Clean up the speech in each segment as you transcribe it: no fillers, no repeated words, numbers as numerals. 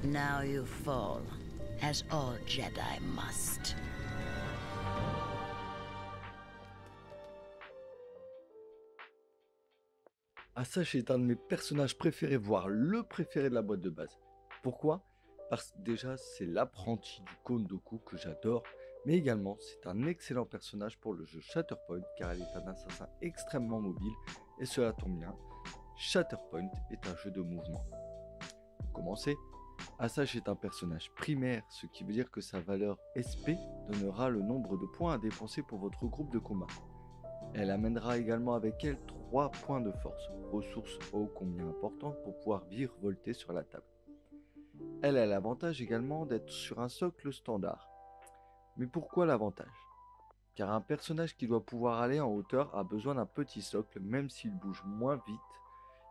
Now you fall, as all Jedi must. Asajj est un de mes personnages préférés, voire le préféré de la boîte de base. Pourquoi? Parce que déjà, c'est l'apprenti du Count Dooku que j'adore, mais également, c'est un excellent personnage pour le jeu Shatterpoint, car elle est un assassin extrêmement mobile, et cela tombe bien, Shatterpoint est un jeu de mouvement. Pour commencer, Asajj est un personnage primaire, ce qui veut dire que sa valeur SP donnera le nombre de points à dépenser pour votre groupe de combat. Elle amènera également avec elle 3 points de force, ressources ô combien importantes pour pouvoir virevolter sur la table. Elle a l'avantage également d'être sur un socle standard. Mais pourquoi l'avantage? Car un personnage qui doit pouvoir aller en hauteur a besoin d'un petit socle, même s'il bouge moins vite,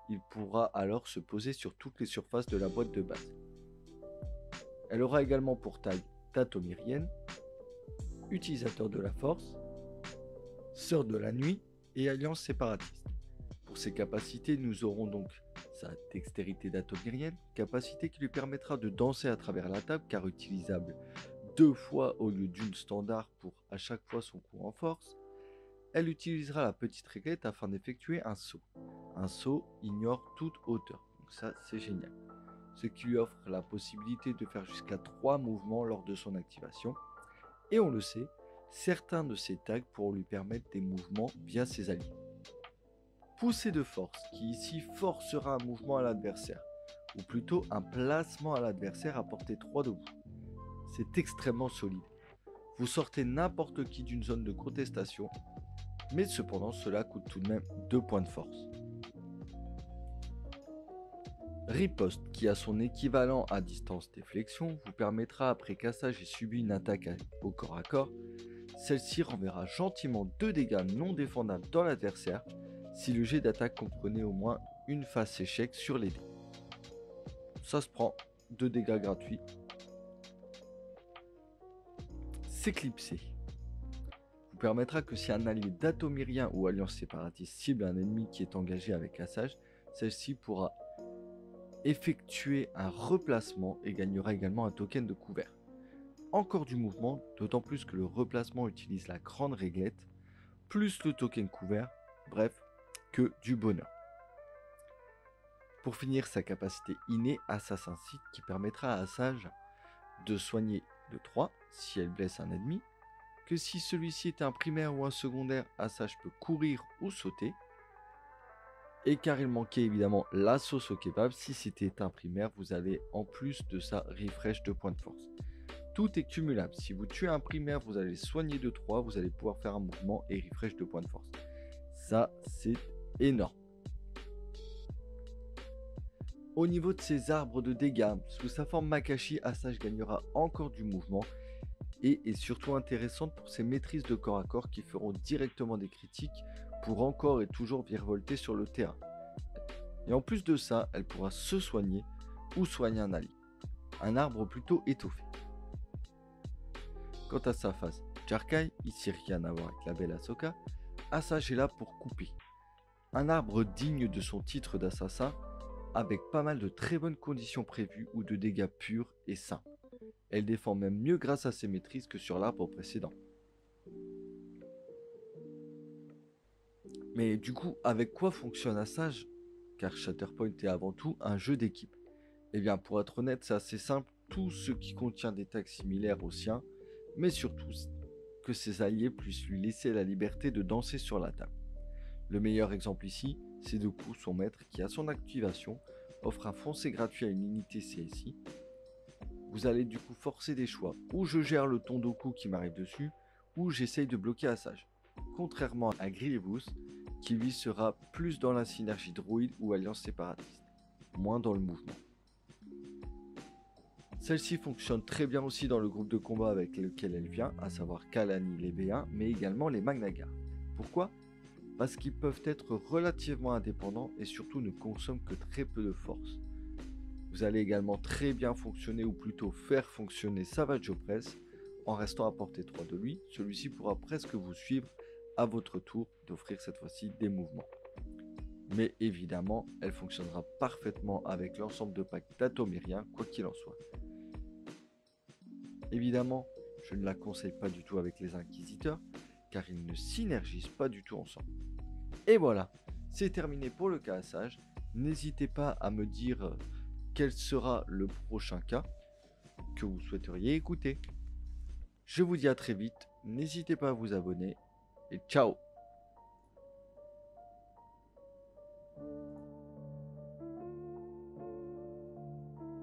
il pourra alors se poser sur toutes les surfaces de la boîte de base. Elle aura également pour taille Dathomirienne, utilisateur de la force, sœur de la nuit et alliance séparatiste. Pour ses capacités, nous aurons donc sa dextérité dathomirienne, capacité qui lui permettra de danser à travers la table car utilisable 2 fois au lieu d'une standard pour à chaque fois son coup en force. Elle utilisera la petite réglette afin d'effectuer un saut. Un saut ignore toute hauteur, donc ça c'est génial. Ce qui lui offre la possibilité de faire jusqu'à 3 mouvements lors de son activation. Et on le sait, certains de ces tags pourront lui permettre des mouvements via ses alliés. Poussée de force, qui ici forcera un mouvement à l'adversaire, ou plutôt un placement à l'adversaire à portée 3 de vous. C'est extrêmement solide. Vous sortez n'importe qui d'une zone de contestation, mais cependant cela coûte tout de même 2 points de force. Riposte, qui a son équivalent à distance déflexion, vous permettra après qu'Asajj ait subi une attaque au corps à corps, celle-ci renverra gentiment 2 dégâts non défendables dans l'adversaire si le jet d'attaque comprenait au moins une face échec sur les dés. Ça se prend, 2 dégâts gratuits. S'éclipser vous permettra que si un allié dathomirien ou alliance séparatiste cible un ennemi qui est engagé avec Asajj, celle-ci pourra effectuer un replacement et gagnera également un token de couvert. Encore du mouvement, d'autant plus que le replacement utilise la grande réglette, plus le token couvert, bref, que du bonheur. Pour finir, sa capacité innée Assassin Seed qui permettra à Asajj de soigner de 3 si elle blesse un ennemi, que si celui-ci est un primaire ou un secondaire, Asajj peut courir ou sauter, et car il manquait évidemment la sauce au kebab, si c'était un primaire, vous allez en plus de ça refresh de points de force. Tout est cumulable, si vous tuez un primaire, vous allez soigner de 3, vous allez pouvoir faire un mouvement et refresh de points de force. Ça, c'est énorme. Au niveau de ses arbres de dégâts, sous sa forme Makashi, Asajj gagnera encore du mouvement et est surtout intéressante pour ses maîtrises de corps à corps qui feront directement des critiques pour encore et toujours virevolter sur le terrain. Et en plus de ça, elle pourra se soigner ou soigner un allié. Un arbre plutôt étoffé. Quant à sa phase Jarkai, ici rien à voir avec la belle Ahsoka, Asajj est là pour couper. Un arbre digne de son titre d'assassin, avec pas mal de très bonnes conditions prévues ou de dégâts purs et simples. Elle défend même mieux grâce à ses maîtrises que sur l'arbre précédent. Mais du coup, avec quoi fonctionne Asajj? Car Shatterpoint est avant tout un jeu d'équipe. Et bien pour être honnête, c'est assez simple, tout ce qui contient des tags similaires aux siens, mais surtout que ses alliés puissent lui laisser la liberté de danser sur la table. Le meilleur exemple ici, c'est Dooku, son maître, qui à son activation offre un foncé gratuit à une unité CSI. Vous allez du coup forcer des choix, ou je gère le ton Dooku qui m'arrive dessus, ou j'essaye de bloquer Asajj. Contrairement à Grievous, qui lui sera plus dans la synergie droïde ou alliance séparatiste, moins dans le mouvement. Celle-ci fonctionne très bien aussi dans le groupe de combat avec lequel elle vient, à savoir Kalani les B1, mais également les Magna Guard. Pourquoi? Parce qu'ils peuvent être relativement indépendants et surtout ne consomment que très peu de force. Vous allez également très bien fonctionner ou plutôt faire fonctionner Savage Opress en restant à portée 3 de lui. Celui-ci pourra presque vous suivre à votre tour d'offrir cette fois-ci des mouvements. Mais évidemment, elle fonctionnera parfaitement avec l'ensemble de packs d'Atomérien, quoi qu'il en soit. Évidemment, je ne la conseille pas du tout avec les Inquisiteurs, car ils ne synergisent pas du tout ensemble. Et voilà, c'est terminé pour le cassage. N'hésitez pas à me dire quel sera le prochain cas que vous souhaiteriez écouter. Je vous dis à très vite, n'hésitez pas à vous abonner et ciao!